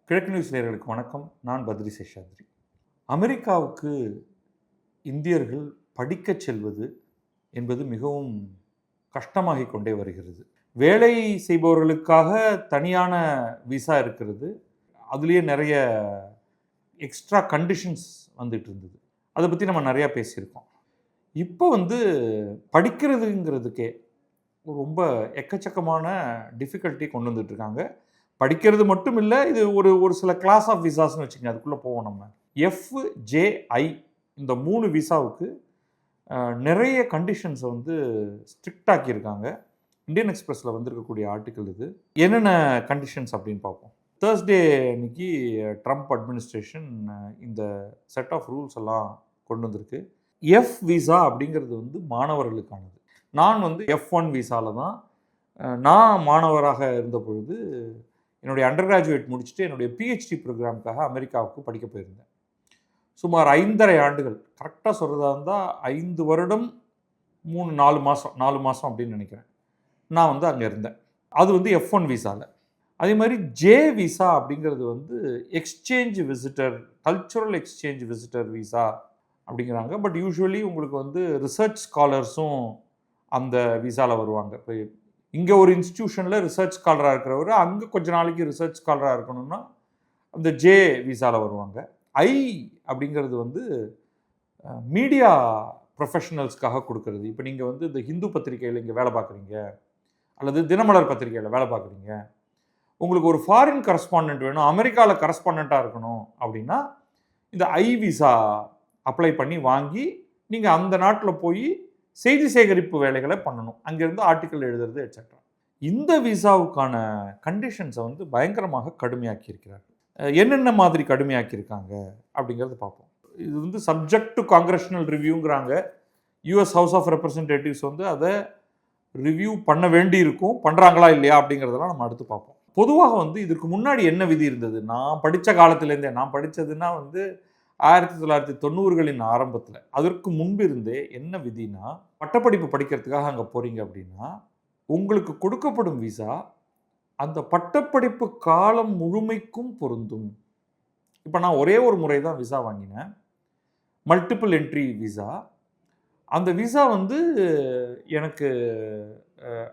கிழக்கு நியூஸ் நேயர்களுக்கு வணக்கம். நான் பத்ரி சேஷாத்ரி. அமெரிக்காவுக்கு இந்தியர்கள் படிக்கச் செல்வது என்பது மிகவும் கஷ்டமாகிக் கொண்டே வருகிறது. வேலை செய்பவர்களுக்காக தனியான விசா இருக்கிறது. அதுலேயே நிறைய எக்ஸ்ட்ரா கண்டிஷன்ஸ் வந்துட்டு இருந்தது. அதை பற்றி நம்ம நிறையா பேசியிருக்கோம். இப்போ படிக்கிறதுங்கிறதுக்கே ரொம்ப எக்கச்சக்கமான டிஃபிகல்ட்டி கொண்டு வந்துட்டுருக்காங்க. படிக்கிறது மட்டும் இல்லை, இது ஒரு சில கிளாஸ் ஆஃப் விசாஸ்ன்னு வச்சுக்கோங்க. அதுக்குள்ளே போவோம் நம்ம. FJI இந்த 3 விசாவுக்கு நிறைய கண்டிஷன்ஸை ஸ்ட்ரிக்ட் ஆக்கியிருக்காங்க. இந்தியன் எக்ஸ்பிரஸில் வந்திருக்கக்கூடிய ஆர்டிக்கல் இது. என்னென்ன கண்டிஷன்ஸ் அப்படின்னு பார்ப்போம். தேர்ஸ்டே அன்னைக்கு ட்ரம்ப் அட்மினிஸ்ட்ரேஷன் இந்த செட் ஆஃப் ரூல்ஸ் எல்லாம் கொண்டு வந்திருக்கு. எஃப் விசா அப்படிங்கிறது மாணவர்களுக்கானது. நான் F1 விசாவில் தான் நான் மாணவராக இருந்த பொழுது என்னுடைய அண்டர் கிராஜுவேட் முடிச்சுட்டு என்னுடைய PhD ப்ரோக்ராமுக்காக அமெரிக்காவுக்கு படிக்க போயிருந்தேன். சுமார் 5.5 ஆண்டுகள், கரெக்டாக சொல்கிறதா இருந்தால் 5 வருடம் 4 மாதம் அப்படின்னு நினைக்கிறேன். நான் அங்கே இருந்தேன். அது F1 விசாவில். அதே மாதிரி ஜே விசா அப்படிங்கிறது exchange visitor, cultural exchange visitor visa அப்படிங்கிறாங்க. பட் யூஸ்வலி உங்களுக்கு ரிசர்ச் ஸ்காலர்ஸும் அந்த விசாவில் வருவாங்க. இப்போ இங்கே ஒரு இன்ஸ்டிடியூஷனில் ரிசர்ச் ஸ்காலராக இருக்கிறவர் அங்கே கொஞ்ச நாளைக்கு ரிசர்ச் ஸ்காலராக இருக்கணும்னா அந்த ஜே விசாவில் வருவாங்க. ஐ அப்படிங்கிறது மீடியா ப்ரொஃபஷனல்ஸ்க்காக கொடுக்கறது. இப்போ நீங்கள் இந்த ஹிந்து பத்திரிகையில் இங்கே வேலை பார்க்குறீங்க, அல்லது தினமலர் பத்திரிகையில் வேலை பார்க்குறீங்க, உங்களுக்கு ஒரு ஃபாரின் கரஸ்பாண்டன்ட் வேணும், அமெரிக்காவில் கரஸ்பாண்டண்ட்டாக இருக்கணும் அப்படின்னா இந்த ஐ விசா அப்ளை பண்ணி வாங்கி நீங்கள் அந்த நாட்டில் போய் செய்தி சேகரிப்பு வேலைகளை பண்ணணும். அங்கேருந்து ஆர்டிக்கல் எழுதுறது எட்ஸெட்ரா. இந்த விசாவுக்கான கண்டிஷன்ஸை பயங்கரமாக கடுமையாக்கி இருக்கிறார். என்னென்ன மாதிரி கடுமையாக்கியிருக்காங்க அப்படிங்கிறத பார்ப்போம். இது சப்ஜெக்ட் டு காங்கிரஷனல் ரிவ்யூங்கிறாங்க. US ஹவுஸ் ஆஃப் ரெப்ரசன்டேட்டிவ்ஸ் அதை ரிவ்யூ பண்ண வேண்டி இருக்கும். பண்ணுறாங்களா இல்லையா அப்படிங்கிறதெல்லாம் நம்ம அடுத்து பார்ப்போம். பொதுவாக இதற்கு முன்னாடி என்ன விதி இருந்தது? நான் படித்த காலத்துலேருந்தே, நான் படித்ததுன்னா 1990களின் ஆரம்பத்தில், அதற்கு முன்பு இருந்தே என்ன விதினா, பட்டப்படிப்பு படிக்கிறதுக்காக அங்கே போகிறீங்க அப்படின்னா உங்களுக்கு கொடுக்கப்படும் விசா அந்த பட்டப்படிப்பு காலம் முழுமைக்கும் பொருந்தும். இப்போ நான் ஒரே ஒரு முறை தான் விசா வாங்கினேன், மல்டிபிள் என்ட்ரி விசா. அந்த விசா எனக்கு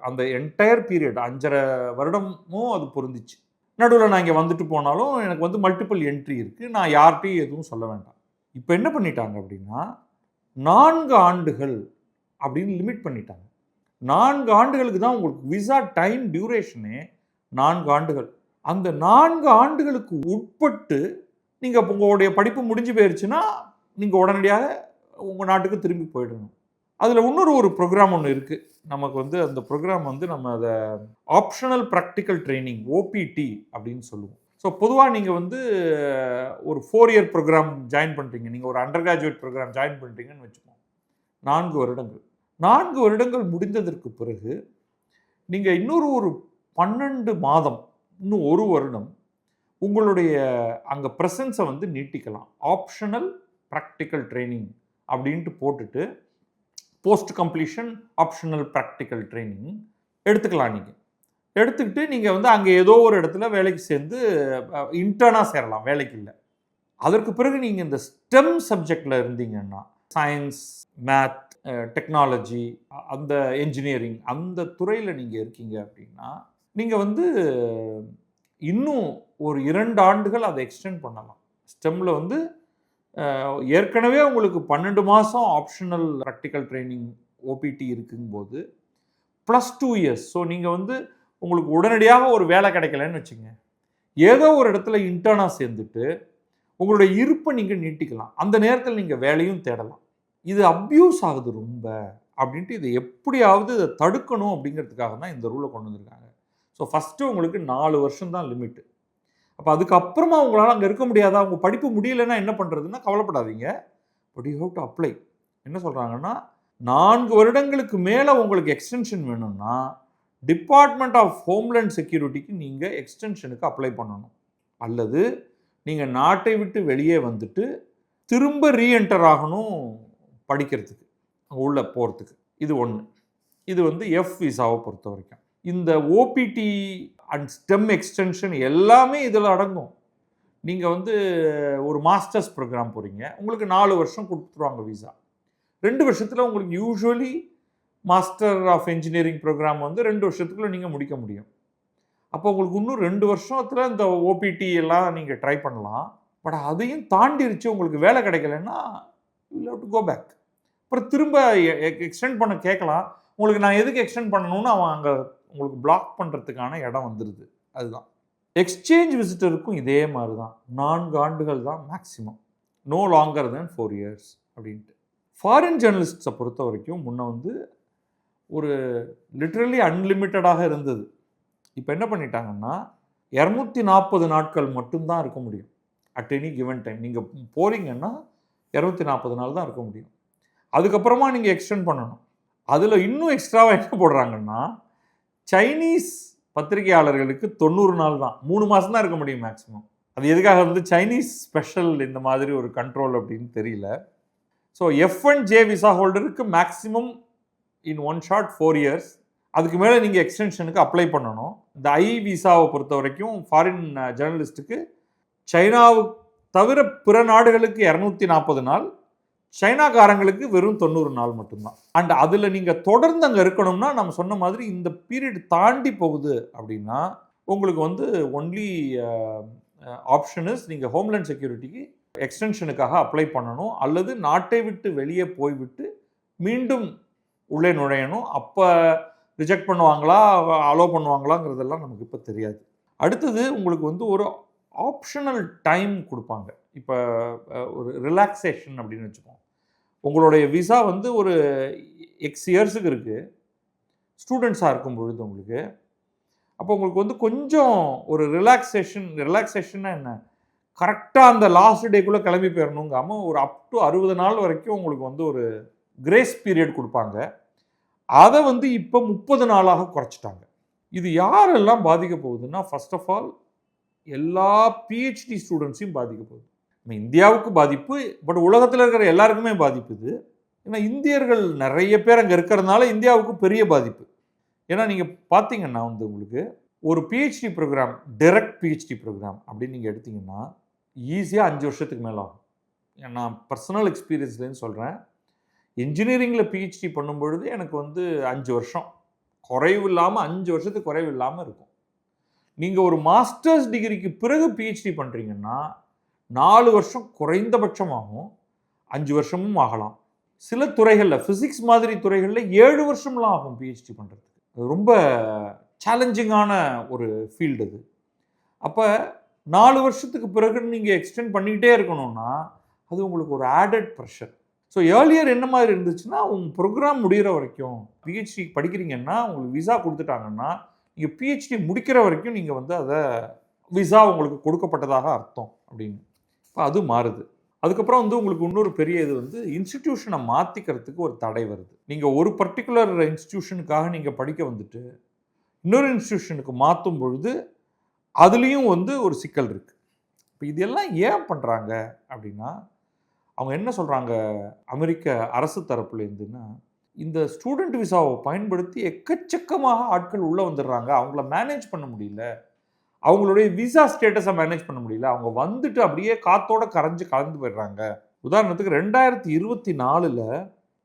அந்த என்டையர் பீரியட் 5.5 வருடமும் அது பொருந்துச்சு. நடுவில் நான் இங்கே வந்துட்டு போனாலும் எனக்கு மல்டிபிள் என்ட்ரி இருக்குது. நான் யார்கிட்டையும் எதுவும் சொல்ல வேண்டாம். இப்போ என்ன பண்ணிட்டாங்க அப்படின்னா 4 ஆண்டுகள் அப்படின்னு லிமிட் பண்ணிட்டாங்க. 4 ஆண்டுகளுக்கு தான் உங்களுக்கு விசா டைம் டியூரேஷனே 4 ஆண்டுகள். அந்த 4 ஆண்டுகளுக்கு உட்பட்டு நீங்கள் உங்களுடைய படிப்பு முடிஞ்சு போயிடுச்சுன்னா நீங்கள் உடனடியாக உங்கள் நாட்டுக்கு திரும்பி போயிடணும். அதில் இன்னொரு ப்ரோக்ராம் ஒன்று இருக்குது நமக்கு. அந்த ப்ரோக்ராம் நம்ம அதை ஆப்ஷனல் ப்ராக்டிக்கல் ட்ரைனிங், OPT அப்படின்னு சொல்லுவோம். ஸோ பொதுவாக நீங்கள் ஒரு 4 இயர் ப்ரோக்ராம் ஜாயின் பண்ணுறீங்க, நீங்கள் ஒரு அண்டர் கிராஜுவேட் ப்ரோக்ராம் ஜாயின் பண்ணுறீங்கன்னு வச்சுக்கோங்க. 4 வருடங்கள் முடிந்ததற்கு பிறகு நீங்கள் இன்னொரு 12 மாதம், இன்னும் 1 வருடம் உங்களுடைய அங்கே ப்ரெசன்ஸை நீட்டிக்கலாம். ஆப்ஷனல் ப்ராக்டிக்கல் ட்ரைனிங் அப்படின்ட்டு போட்டுட்டு post completion optional practical training எடுத்துக்கலாம். நீங்கள் எடுத்துக்கிட்டு நீங்கள் அங்கே ஏதோ ஒரு இடத்துல வேலைக்கு சேர்ந்து இன்டர்னாக சேரலாம், வேலைக்கு இல்லை. அதற்கு பிறகு நீங்கள் இந்த ஸ்டெம் சப்ஜெக்டில் இருந்தீங்கன்னா, சயின்ஸ், மேத், டெக்னாலஜி, அந்த என்ஜினியரிங், அந்த துறையில் நீங்கள் இருக்கீங்க அப்படின்னா நீங்கள் இன்னும் ஒரு 2 ஆண்டுகள் அதை எக்ஸ்டெண்ட் பண்ணலாம். ஸ்டெம்மில் ஏற்கனவே உங்களுக்கு 12 மாதம் optional practical training OPT இருக்குங்கும்போது +2 years. So நீங்கள் உங்களுக்கு உடனடியாக ஒரு வேலை கிடைக்கலன்னு வச்சுங்க, ஏதோ ஒரு இடத்துல இன்டர்னாக சேர்ந்துட்டு உங்களுடைய இருப்பை நீங்கள் நீட்டிக்கலாம். அந்த நேரத்தில் நீங்கள் வேலையும் தேடலாம். இது அப்யூஸ் ஆகுது ரொம்ப அப்படின்ட்டு இதை எப்படியாவது இதை தடுக்கணும் அப்படிங்கிறதுக்காக தான் இந்த ரூலை கொண்டு வந்திருக்காங்க. ஸோ ஃபஸ்ட்டு உங்களுக்கு 4 வருஷம் தான் லிமிட்டு. அப்போ அதுக்கப்புறமா உங்களால் அங்கே இருக்க முடியாதா, உங்கள் படிப்பு முடியலைன்னா என்ன பண்ணுறதுன்னா கவலைப்படாதீங்க. But you have to apply. என்ன சொல்கிறாங்கன்னா 4 வருடங்களுக்கு மேலே உங்களுக்கு எக்ஸ்டென்ஷன் வேணும்னா டிபார்ட்மெண்ட் ஆஃப் ஹோம்லேண்ட் செக்யூரிட்டிக்கு நீங்கள் எக்ஸ்டென்ஷனுக்கு அப்ளை பண்ணணும். அல்லது நீங்கள் நாட்டை விட்டு வெளியே வந்துட்டு திரும்ப ரீஎன்டர் ஆகணும் படிக்கிறதுக்கு, அங்கே உள்ளே போகிறதுக்கு. இது ஒன்று. இது F விசாவை பொறுத்த வரைக்கும். இந்த OPT அண்ட் ஸ்டெம் எக்ஸ்டென்ஷன் எல்லாமே இதில் அடங்கும். நீங்கள் வந்து ஒரு மாஸ்டர்ஸ் ப்ரோக்ராம் போகிறீங்க, உங்களுக்கு 4 வருஷம் கொடுத்துருவாங்க விசா. 2 வருஷத்தில் உங்களுக்கு usually master of engineering program வந்து 2 வருஷத்துக்குள்ளே நீங்கள் முடிக்க முடியும். அப்போ உங்களுக்கு இன்னும் 2 வருஷத்தில் இந்த ஓபிடி எல்லாம் நீங்கள் ட்ரை பண்ணலாம். பட் அதையும் தாண்டிருச்சு, உங்களுக்கு வேலை கிடைக்கலன்னா you have to go back. அப்புறம் திரும்ப எக்ஸ்டெண்ட் பண்ண கேட்கலாம். உங்களுக்கு நான் எதுக்கு எக்ஸ்டெண்ட் பண்ணணும்னு அவன் அங்கே உங்களுக்கு பிளாக் பண்ணுறதுக்கான இடம் வந்துடுது. அதுதான் எக்ஸ்சேஞ்ச் விசிட்டருக்கும் இதே மாதிரி தான். 4 ஆண்டுகள் தான் மேக்ஸிமம், நோ லாங்கர் தென் 4 இயர்ஸ் அப்படின்ட்டு. ஃபாரின் ஜேர்னலிஸ்ட்ஸை பொறுத்த வரைக்கும் முன்ன வந்து ஒரு லிட்ரலி அன்லிமிட்டடாக இருந்தது. இப்போ என்ன பண்ணிட்டாங்கன்னா 240 நாட்கள் மட்டும்தான் இருக்க முடியும் அட் எனி கிவன் டைம். நீங்கள் போகிறீங்கன்னா 240 நாள் தான் இருக்க முடியும். அதுக்கப்புறமா நீங்கள் எக்ஸ்டெண்ட் பண்ணணும். அதில் இன்னும் எக்ஸ்ட்ராவாக என்ன போடுறாங்கன்னா, சைனீஸ் பத்திரிகையாளர்களுக்கு 90 நாள் தான், 3 மாதம் தான் இருக்க முடியும் மேக்ஸிமம். அது எதுக்காக வந்து சைனீஸ் ஸ்பெஷல் இந்த மாதிரி ஒரு கண்ட்ரோல் அப்படின்னு தெரியல. ஸோ F1J விசா ஹோல்டருக்கு maximum in one shot 4 years. அதுக்கு மேலே நீங்கள் எக்ஸ்டென்ஷனுக்கு அப்ளை பண்ணணும். இந்த விசாவை பொறுத்த வரைக்கும் ஃபாரின் ஜேர்னலிஸ்ட்டுக்கு சைனாவு தவிர பிற நாடுகளுக்கு 240 நாள், சைனாக்காரங்களுக்கு வெறும் 90 நாள் மட்டும்தான். அண்ட் அதில் நீங்கள் தொடர்ந்து அங்கே இருக்கணும்னா நம்ம சொன்ன மாதிரி இந்த பீரியட் தாண்டி போகுது அப்படின்னா உங்களுக்கு வந்து ஒன்லி ஆப்ஷன் இஸ் நீங்கள் ஹோம்லேண்ட் செக்யூரிட்டிக்கு எக்ஸ்டென்ஷனுக்காக அப்ளை பண்ணணும், அல்லது நாட்டை விட்டு வெளியே போய்விட்டு மீண்டும் உள்ளே நுழையணும். அப்போ ரிஜெக்ட் பண்ணுவாங்களா அலோவ் பண்ணுவாங்களாங்கிறதெல்லாம் நமக்கு இப்போ தெரியாது. அடுத்தது உங்களுக்கு வந்து ஒரு ஆப்ஷனல் டைம் கொடுப்பாங்க. இப்போ ஒரு ரிலாக்ஸேஷன் அப்படின்னு வச்சுப்போம். உங்களுடைய விசா வந்து ஒரு எக்ஸ் இயர்ஸுக்கு இருக்குது ஸ்டூடெண்ட்ஸாக இருக்கும் பொழுது உங்களுக்கு. அப்போ உங்களுக்கு வந்து கொஞ்சம் ஒரு ரிலாக்ஸேஷன்னா என்ன, கரெக்டாக அந்த லாஸ்ட் டேக்குள்ளே கிளம்பி போயிடணுங்காமல் ஒரு அப் டு 60 நாள் வரைக்கும் உங்களுக்கு வந்து ஒரு கிரேஸ் பீரியட் கொடுப்பாங்க. அதை வந்து இப்போ 30 நாளாக குறைச்சிட்டாங்க. இது யாரெல்லாம் பாதிக்க போகுதுன்னா, ஃபர்ஸ்ட் ஆஃப் ஆல் எல்லா பிஹெச்டி ஸ்டூடெண்ட்ஸையும் பாதிக்க போகுது. இந்தியாவுக்கு பாதிப்பு, பட் உலகத்தில் இருக்கிற எல்லாருக்குமே பாதிப்பு இது. ஏன்னா இந்தியர்கள் நிறைய பேர் அங்கே இருக்கிறதுனால இந்தியாவுக்கு பெரிய பாதிப்பு. ஏன்னா நீங்கள் பார்த்தீங்கன்னா வந்து உங்களுக்கு ஒரு PhD program, direct PhD program அப்படின்னு நீங்கள் எடுத்தீங்கன்னா ஈஸியாக 5 வருஷத்துக்கு மேலே ஆகும். நான் பர்சனல் எக்ஸ்பீரியன்ஸ்லேருந்து சொல்கிறேன். இன்ஜினியரிங்கில் பிஹெச்டி பண்ணும்பொழுது எனக்கு வந்து 5 வருஷம் குறைவு இல்லாமல், 5 வருஷத்துக்கு குறைவு இல்லாமல் இருக்கும். நீங்கள் ஒரு மாஸ்டர்ஸ் டிகிரிக்கு பிறகு பிஹெச்டி பண்ணுறீங்கன்னா 4 வருஷம் குறைந்தபட்சம் ஆகும், 5 வருஷமும் ஆகலாம். சில துறைகளில், ஃபிசிக்ஸ் மாதிரி துறைகளில் 7 வருஷம்லாம் ஆகும் பிஹெச்டி பண்ணுறதுக்கு. அது ரொம்ப சேலஞ்சிங்கான ஒரு ஃபீல்டு அது. அப்போ 4 வருஷத்துக்கு பிறகு நீங்கள் எக்ஸ்டெண்ட் பண்ணிக்கிட்டே இருக்கணும்னா அது உங்களுக்கு ஒரு ஆடட் ப்ரெஷர். ஸோ ஏர்லியர் என்ன மாதிரி இருந்துச்சுன்னா, உங்கள் ப்ரோக்ராம் முடிகிற வரைக்கும் பிஹெச்டி படிக்கிறீங்கன்னா உங்களுக்கு விசா கொடுத்துட்டாங்கன்னா நீங்கள் பிஹெச்டி முடிக்கிற வரைக்கும் நீங்கள் வந்து அதை விசா உங்களுக்கு கொடுக்கப்பட்டதாக அர்த்தம் அப்படின்னு. இப்போ அது மாறுது. அதுக்கப்புறம் வந்து உங்களுக்கு இன்னொரு பெரிய இது வந்து இன்ஸ்டிடியூஷனை மாற்றிக்கிறதுக்கு ஒரு தடை வருது. நீங்கள் ஒரு பர்டிகுலர் இன்ஸ்டிடியூஷனுக்காக நீங்கள் படிக்க வந்துட்டு இன்னொரு இன்ஸ்டிடியூஷனுக்கு மாற்றும் பொழுது அதுலேயும் வந்து ஒரு சிக்கல் இருக்குது. இப்போ இதெல்லாம் ஏன் பண்ணுறாங்க அப்படின்னா, அவங்க என்ன சொல்கிறாங்க அமெரிக்க அரசு தரப்புலேருந்துன்னா, இந்த ஸ்டூடெண்ட் விசாவை பயன்படுத்தி எக்கச்சக்கமாக ஆட்கள் உள்ளே வந்துடுறாங்க, அவங்கள மேனேஜ் பண்ண முடியல, அவங்களுடைய விசா ஸ்டேட்டஸை மேனேஜ் பண்ண முடியல, அவங்க வந்துட்டு அப்படியே காத்தோட கலந்து போயிடுறாங்க. உதாரணத்துக்கு 2024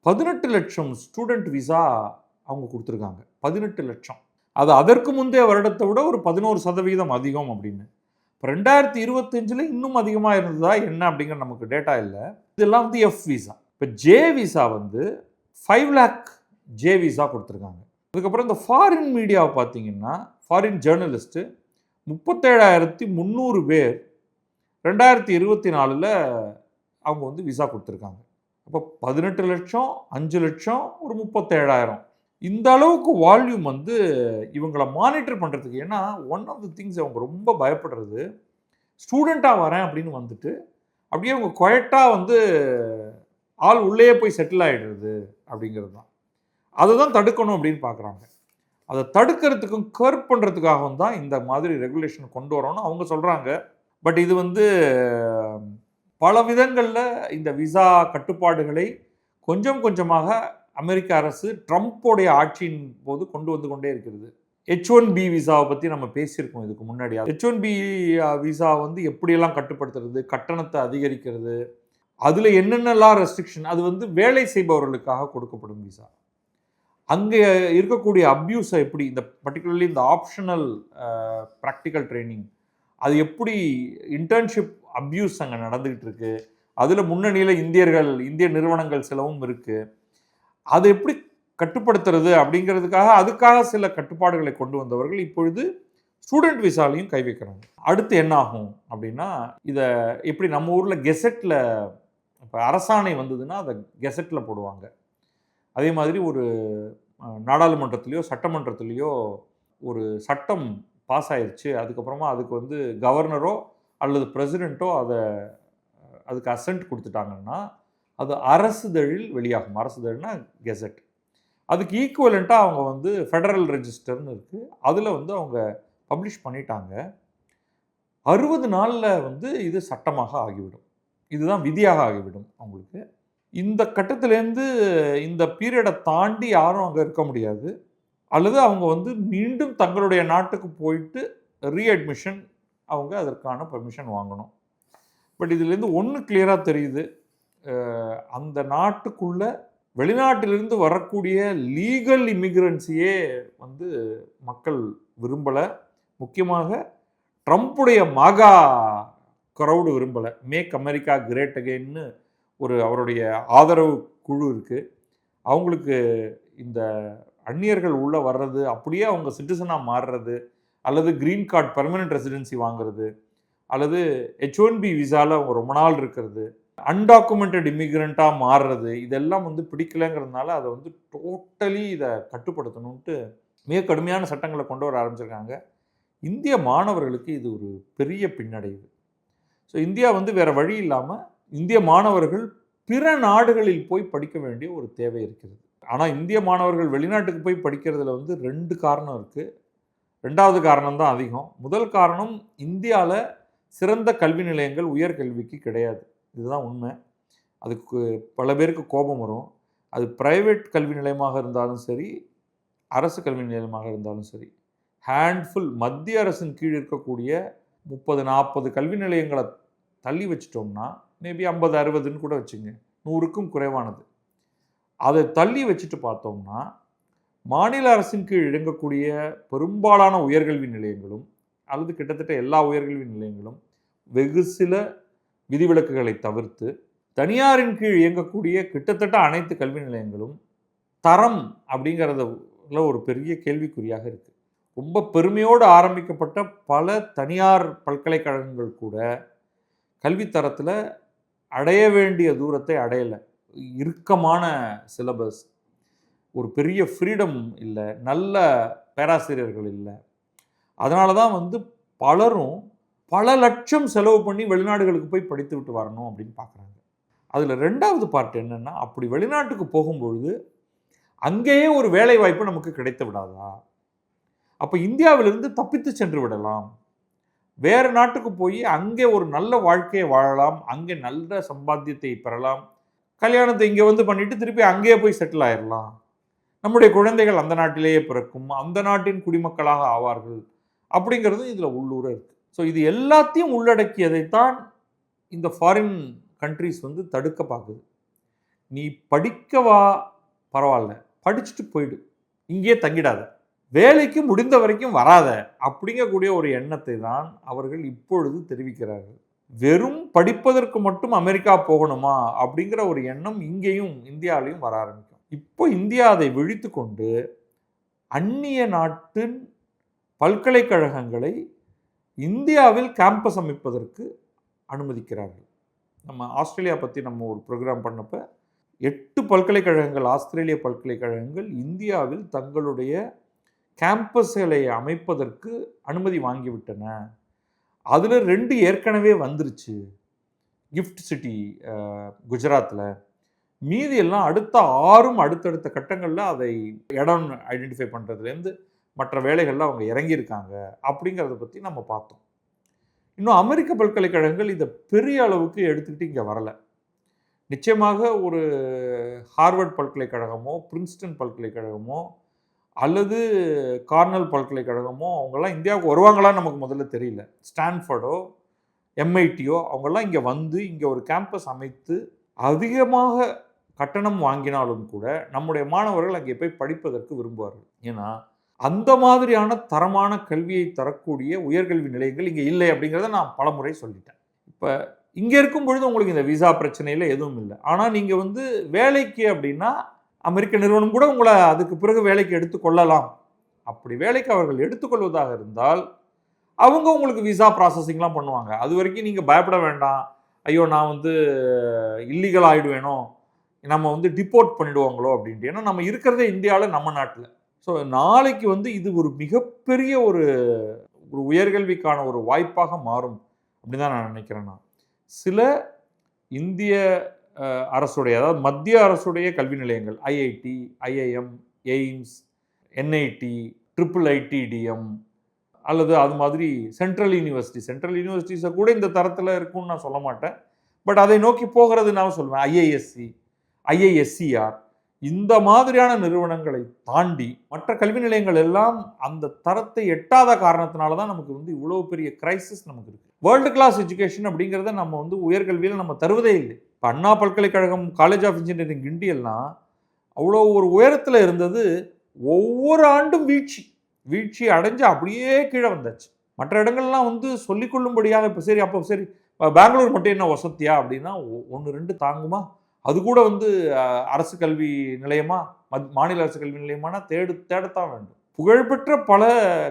18 லட்சம் ஸ்டூடெண்ட் விசா அவங்க கொடுத்துருக்காங்க. 18 லட்சம். அது அதற்கு முந்தைய வருடத்தை விட ஒரு 11% அதிகம் அப்படின்னு. இப்போ 2025 இன்னும் அதிகமாக இருந்ததா என்ன அப்படிங்கிற நமக்கு டேட்டா இல்லை. இதெல்லாம் வந்து எஃப் விசா. இப்போ ஜே விசா வந்து 5 lakh ஜே விசா கொடுத்துருக்காங்க. அதுக்கப்புறம் இந்த ஃபாரின் மீடியாவை பார்த்தீங்கன்னா, ஃபாரின் ஜேர்னலிஸ்ட்டு 37,300 பேர் 2024 அவங்க வந்து விசா கொடுத்துருக்காங்க. அப்போ 18 லட்சம், 5 லட்சம், ஒரு 37,000. இந்த அளவுக்கு வால்யூம் வந்து இவங்களை மானிட்டர் பண்ணுறதுக்கு. ஏன்னா ஒன் ஆஃப் தி திங்ஸ் அவங்க ரொம்ப பயப்படுறது, ஸ்டூடெண்ட்டாக வரேன் அப்படின்னு வந்துட்டு அப்படியே அவங்க குவைட்டாக வந்து ஆள் உள்ளே போய் செட்டில் ஆகிடுறது அப்படிங்கிறது தான். அதை தான் தடுக்கணும் அப்படின்னு பார்க்குறாங்க. அதை தடுக்கிறதுக்கும் கர்ப் பண்ணுறதுக்காகவும் தான் இந்த மாதிரி ரெகுலேஷன் கொண்டு வரணும்னு அவங்க சொல்கிறாங்க. பட் இது வந்து பல விதங்களில் இந்த விசா கட்டுப்பாடுகளை கொஞ்சம் கொஞ்சமாக அமெரிக்க அரசு ட்ரம்ப்போடைய ஆட்சியின் போது கொண்டு வந்து கொண்டே இருக்கிறது. H1B விசாவை பற்றி நம்ம பேசியிருக்கோம் இதுக்கு முன்னாடி. H1B விசா வந்து எப்படியெல்லாம் கட்டுப்படுத்துறது, கட்டணத்தை அதிகரிக்கிறது, அதில் என்னென்னலாம் ரெஸ்ட்ரிக்ஷன், அது வந்து வேலை செய்பவர்களுக்காக கொடுக்கப்படும் விசா. அங்கே இருக்கக்கூடிய அப்யூஸை எப்படி, இந்த பர்டிகுலர்லி இந்த ஆப்ஷனல் ப்ராக்டிக்கல் ட்ரைனிங், அது எப்படி இன்டர்ன்ஷிப் அப்யூஸ் அங்கே நடந்துகிட்டு இருக்கு, அதில் முன்னணியில் இந்திய நிறுவனங்கள் சிலவும் இருக்கு, அதை எப்படி கட்டுப்படுத்துறது அப்படிங்கிறதுக்காக அதுக்காக சில கட்டுப்பாடுகளை கொண்டு வந்தவர்கள் இப்பொழுது ஸ்டூடெண்ட் விசாலையும் கை வைக்கிறாங்க. அடுத்து என்ன ஆகும் அப்படின்னா, இதை எப்படி நம்ம ஊரில் கெசட்டில் இப்போ அரசாணை வந்ததுன்னா அதை கெசட்டில் போடுவாங்க. அதே மாதிரி ஒரு நாடாளுமன்றத்திலையோ சட்டமன்றத்திலையோ ஒரு சட்டம் பாஸ் ஆயிடுச்சு, அதுக்கப்புறமா அதுக்கு வந்து கவர்னரோ அல்லது பிரசிடெண்ட்டோ அதுக்கு அசென்ட் கொடுத்துட்டாங்கன்னா அது அரசுதழில் வெளியாகும். அரசுதழ்னா கெசட். அதுக்கு ஈக்குவலண்ட்டாக அவங்க வந்து ஃபெடரல் ரெஜிஸ்டர்னு இருக்குது, அதில் வந்து அவங்க பப்ளிஷ் பண்ணிட்டாங்க. 60 நாளில் வந்து இது சட்டமாக ஆகிவிடும், இதுதான் விதியாக ஆகிவிடும் அவங்களுக்கு. இந்த கட்டத்திலேருந்து இந்த பீரியடை தாண்டி யாரும் அங்கே இருக்க முடியாது, அல்லது அவங்க வந்து மீண்டும் தங்களுடைய நாட்டுக்கு போயிட்டு ரீஅட்மிஷன் அவங்க அதற்கான பர்மிஷன் வாங்கணும். பட் இதுலேருந்து ஒன்று கிளியராக தெரியுது, அந்த நாட்டுக்குள்ள வெளிநாட்டிலிருந்து வரக்கூடிய லீகல் இமிக்ரன்ஸையே வந்து மக்கள் விரும்பலை. முக்கியமாக ட்ரம்ப்புடைய மாகா க்ரௌடு விரும்பலை. மேக் அமெரிக்கா கிரேட் அகெயின்னு அவருடைய ஆதரவு குழு இருக்குது. அவங்களுக்கு இந்த அந்நியர்கள் உள்ளே வர்றது, அப்படியே அவங்க சிட்டிசனாக மாறுறது, அல்லது க்ரீன் கார்டு பெர்மனன்ட் ரெசிடென்சி வாங்குறது, அல்லது H1B விசாவில் அவங்க ரொம்ப நாள் இருக்கிறது, அன்டாக்குமெண்டட் இமிக்ரெண்ட்டாக மாறுறது, இதெல்லாம் வந்து பிடிக்கலைங்கிறதுனால அதை வந்து டோட்டலி இதை கட்டுப்படுத்தணுன்ட்டு மிக கடுமையான சட்டங்களை கொண்டு வர ஆரம்பிச்சிருக்காங்க. இந்திய மாணவர்களுக்கு இது ஒரு பெரிய பின்னடைவு. ஸோ இந்தியா வந்து வேறு வழி இல்லாமல் இந்திய மாணவர்கள் பிற நாடுகளில் போய் படிக்க வேண்டிய ஒரு தேவை இருக்கிறது. ஆனால் இந்திய மாணவர்கள் வெளிநாட்டுக்கு போய் படிக்கிறதுல வந்து 2 காரணம் இருக்குது. 2வது காரணம் தான் அதிகம். முதல் காரணம், இந்தியாவில் சிறந்த கல்வி நிலையங்கள் உயர்கல்விக்கு கிடையாது. இதுதான் உண்மை. அதுக்கு பல பேருக்கு கோபம் வரும். அது ப்ரைவேட் கல்வி நிலையமாக இருந்தாலும் சரி, அரசு கல்வி நிலையமாக இருந்தாலும் சரி, ஹேண்ட்ஃபுல் மத்திய அரசின் கீழ் இருக்கக்கூடிய 30-40 கல்வி நிலையங்களை தள்ளி வச்சிட்டோம்னா, மேபி 50-60ன்னு கூட வச்சுங்க, 100க்கும் குறைவானது. அதை தள்ளி வச்சுட்டு பார்த்தோம்னா, மாநில அரசின் கீழ் இயங்கக்கூடிய பெரும்பாலான உயர்கல்வி நிலையங்களும் அல்லது கிட்டத்தட்ட எல்லா உயர்கல்வி நிலையங்களும் வெகு சில விதிவிலக்குகளை தவிர்த்து தனியாரின் கீழ் இயங்கக்கூடிய கிட்டத்தட்ட அனைத்து கல்வி நிலையங்களும் தரம் அப்படிங்கிறதுல ஒரு பெரிய கேள்விக்குறியாக இருக்குது. ரொம்ப பெருமையோடு ஆரம்பிக்கப்பட்ட பல தனியார் பல்கலைக்கழகங்கள் கூட கல்வித்தரத்தில் அடைய வேண்டிய தூரத்தை அடையலை. இறுக்கமான சிலபஸ், ஒரு பெரிய ஃப்ரீடம் இல்லை, நல்ல பேராசிரியர்கள் இல்லை. அதனால தான் வந்து பலரும் பல லட்சம் செலவு பண்ணி வெளிநாடுகளுக்கு போய் படித்து விட்டு வரணும் அப்படின்னு பார்க்குறாங்க. அதில் 2வது பார்ட் என்னென்னா, அப்படி வெளிநாட்டுக்கு போகும்பொழுது அங்கேயே ஒரு வேலை வாய்ப்பு நமக்கு கிடைத்து விடாதா? அப்போ இந்தியாவிலிருந்து தப்பித்து சென்று விடலாம், வேறு நாட்டுக்கு போய் அங்கே ஒரு நல்ல வாழ்க்கையை வாழலாம், அங்கே நல்ல சம்பாத்தியத்தை பெறலாம், கல்யாணத்தை இங்கே வந்து பண்ணிவிட்டு திருப்பி அங்கேயே போய் செட்டில் ஆயிடலாம், நம்முடைய குழந்தைகள் அந்த நாட்டிலேயே பிறக்கும், அந்த நாட்டின் குடிமக்களாக ஆவார்கள் அப்படிங்கிறது இதில் உள்ளூர இருக்குது. ஸோ இது எல்லாத்தையும் உள்ளடக்கியதைத்தான் இந்த ஃபாரின் கண்ட்ரிஸ் வந்து தடுக்க பார்க்குது. நீ படிக்கவா பரவாயில்ல, படிச்சுட்டு போயிடு, இங்கேயே தங்கிடாத, வேலைக்கு முடிந்த வரைக்கும் வராத அப்படிங்கக்கூடிய ஒரு எண்ணத்தை தான் அவர்கள் இப்பொழுது தெரிவிக்கிறார்கள். வெறும் படிப்பதற்கு மட்டும் அமெரிக்கா போகணுமா அப்படிங்கிற ஒரு எண்ணம் இங்கேயும் இந்தியாவிலையும் வர ஆரம்பிக்கும். இப்போ இந்தியா அதை விழித்து கொண்டு அந்நிய நாட்டின் பல்கலைக்கழகங்களை இந்தியாவில் கேம்பஸ் அமைப்பதற்கு அனுமதிக்கிறார்கள். நம்ம ஆஸ்திரேலியா பற்றி நம்ம ஒரு ப்ரோக்ராம் பண்ணப்போ 8 பல்கலைக்கழகங்கள், ஆஸ்திரேலிய பல்கலைக்கழகங்கள் இந்தியாவில் தங்களுடைய கேம்பஸ்களை அமைப்பதற்கு அனுமதி வாங்கிவிட்டன. அதில் 2 ஏற்கனவே வந்துருச்சு, கிஃப்ட் சிட்டி குஜராத்தில், மீதி எல்லாம் அடுத்த 6ம் அடுத்தடுத்த கட்டங்களில் அதை இடம் ஐடென்டிஃபை பண்ணுறதுலேருந்து மற்ற வேலைகளில் அவங்க இறங்கியிருக்காங்க அப்படிங்கிறத பற்றி நம்ம பார்த்தோம். இன்னும் அமெரிக்க பல்கலைக்கழகங்கள் இதை பெரிய அளவுக்கு எடுத்துக்கிட்டு இங்கே வரலை. நிச்சயமாக ஒரு ஹார்வர்ட் பல்கலைக்கழகமோ பிரின்ஸ்டன் பல்கலைக்கழகமோ அல்லது கார்னல் பல்கலைக்கழகமோ அவங்கெல்லாம் இந்தியாவுக்கு வருவாங்களான்னு நமக்கு முதல்ல தெரியல. ஸ்டான்ஃபோர்டோ எம்ஐடியோ அவங்கெல்லாம் இங்கே வந்து இங்கே ஒரு கேம்பஸ் அமைத்து அதிகமாக கட்டணம் வாங்கினாலும் கூட நம்முடைய மாணவர்கள் அங்கே போய் படிப்பதற்கு விரும்புவார்கள். ஏன்னா அந்த மாதிரியான தரமான கல்வியை தரக்கூடிய உயர்கல்வி நிலையங்கள் இங்கே இல்லை அப்படிங்கிறத நான் பலமுறை சொல்லிட்டேன். இப்போ இங்கே இருக்கும் பொழுது உங்களுக்கு இந்த விசா பிரச்சனையில் எதுவும் இல்லை. ஆனால் நீங்கள் வந்து வேலைக்கு அப்படின்னா அமெரிக்க நிறுவனம் கூட உங்களை அதுக்கு பிறகு வேலைக்கு எடுத்துக்கொள்ளலாம். அப்படி வேலைக்கு அவர்கள் எடுத்துக்கொள்வதாக இருந்தால் அவங்க உங்களுக்கு விசா ப்ராசஸிங்லாம் பண்ணுவாங்க. அது வரைக்கும் நீங்கள் பயப்பட வேண்டாம். ஐயோ நான் வந்து இல்லீகல் ஆகிடுவேனோ, நம்ம வந்து டிப்போர்ட் பண்ணிடுவாங்களோ அப்படின்ட்டு. ஏன்னா நம்ம இருக்கிறதே இந்தியாவில், நம்ம நாட்டில். ஸோ நாளைக்கு வந்து இது ஒரு மிகப்பெரிய ஒரு உயர்கல்விக்கான ஒரு வாய்ப்பாக மாறும் அப்படின்னு தான் நான் நினைக்கிறேன். நான் சில இந்திய அரசுடைய, அதாவது மத்திய அரசுடைய கல்வி நிலையங்கள், IIT, IIM, AIIMS, NIT, IIITDM அல்லது அது மாதிரி சென்ட்ரல் யூனிவர்சிட்டிஸை கூட இந்த தரத்தில் இருக்கும்னு நான் சொல்ல மாட்டேன். பட் அதை நோக்கி போகிறது நான் சொல்லுவேன். ஐஐஎஸ்சி, ஐஐஎஸ்சிஆர் இந்த மாதிரியான நிறுவனங்களை தாண்டி மற்ற கல்வி நிலையங்கள் எல்லாம் அந்த தரத்தை எட்டாத காரணத்தினால தான் நமக்கு வந்து இவ்வளோ பெரிய கிரைசிஸ் நமக்கு இருக்குது. வேர்ல்டு கிளாஸ் எஜுகேஷன் அப்படிங்கிறத நம்ம வந்து உயர்கல்வியில் நம்ம தருவதே இல்லை. இப்போ அண்ணா பல்கலைக்கழகம், காலேஜ் ஆஃப் இன்ஜினியரிங் கிண்டி எல்லாம் அவ்வளோ ஒரு உயரத்தில் இருந்தது. ஒவ்வொரு ஆண்டும் வீழ்ச்சி அடைஞ்சு அப்படியே கீழே வந்தாச்சு. மற்ற இடங்கள்லாம் வந்து சொல்லிக்கொள்ளும்படியாக இப்போ சரி, அப்போ சரி பெங்களூர் மட்டும் என்ன வசதியா அப்படின்னா 1-2 தாங்குமா? அது கூட வந்து அரசு கல்வி நிலையமா, மாநில அரசு கல்வி நிலையமானா தேடத்தான் வேண்டும். புகழ்பெற்ற பல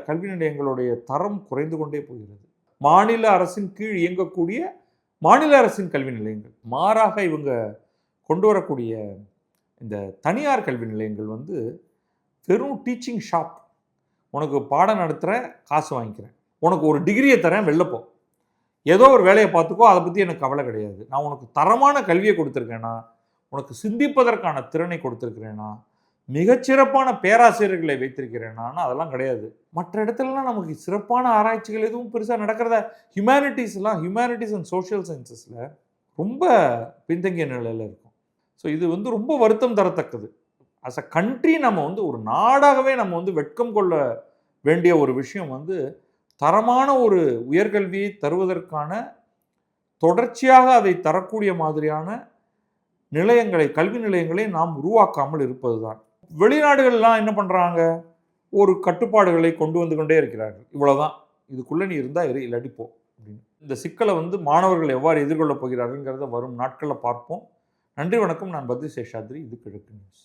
கல்வி நிலையங்களுடைய தரம் குறைந்து கொண்டே போகிறது. மாநில அரசின் கீழ் இயங்கக்கூடிய மாநில அரசின் கல்வி நிலையங்கள். மாறாக இவங்க கொண்டு வரக்கூடிய இந்த தனியார் கல்வி நிலையங்கள் வந்து வெறும் டீச்சிங் ஷாப். உனக்கு பாடம் நடத்துகிறேன், காசு வாங்கிக்கிறேன், உனக்கு ஒரு டிகிரியை தரேன், வெளில போ, ஏதோ ஒரு வேலையை பார்த்துக்கோ, அதை பற்றி எனக்கு கவலை கிடையாது. நான் உனக்கு தரமான கல்வியை கொடுத்துருக்கேனா, உனக்கு சிந்திப்பதற்கான திறனை கொடுத்துருக்கிறேனா, மிகச்சிறப்பான பேராசிரியர்களை வைத்திருக்கிறேனா, அதெல்லாம் கிடையாது. மற்ற இடத்துலலாம் நமக்கு சிறப்பான ஆராய்ச்சிகள் எதுவும் பெருசாக நடக்கிறத, ஹியூமனிட்டிஸ் அண்ட் சோஷியல் சயின்சஸில் ரொம்ப பின்தங்கிய நிலையில் இருக்கும். ஸோ இது வந்து ரொம்ப வருத்தம் தரத்தக்கது. அஸ் அ கண்ட்ரி நம்ம வந்து ஒரு நாடாகவே நம்ம வந்து வெட்கம் கொள்ள வேண்டிய ஒரு விஷயம் வந்து தரமான ஒரு உயர்கல்வியை தருவதற்கான, தொடர்ச்சியாக அதை தரக்கூடிய மாதிரியான நிலையங்களை, கல்வி நிலையங்களை நாம் உருவாக்காமல் இருப்பது தான். வெளிநாடுகள்லாம் என்ன பண்ணுறாங்க? ஒரு கட்டுப்பாடுகளை கொண்டு வந்து கொண்டே இருக்கிறார்கள். இவ்வளோதான், இதுக்குள்ளே நீ இருந்தால் இல்லாட்டி போ அப்படின்னு. இந்த சிக்கலை வந்து மாணவர்கள் எவ்வாறு எதிர்கொள்ளப் போகிறார்கள்ங்கிறத வரும் நாட்களில் பார்ப்போம். நன்றி, வணக்கம். நான் பத்ரி சேஷாத்ரி. இது கிழக்கு நியூஸ்.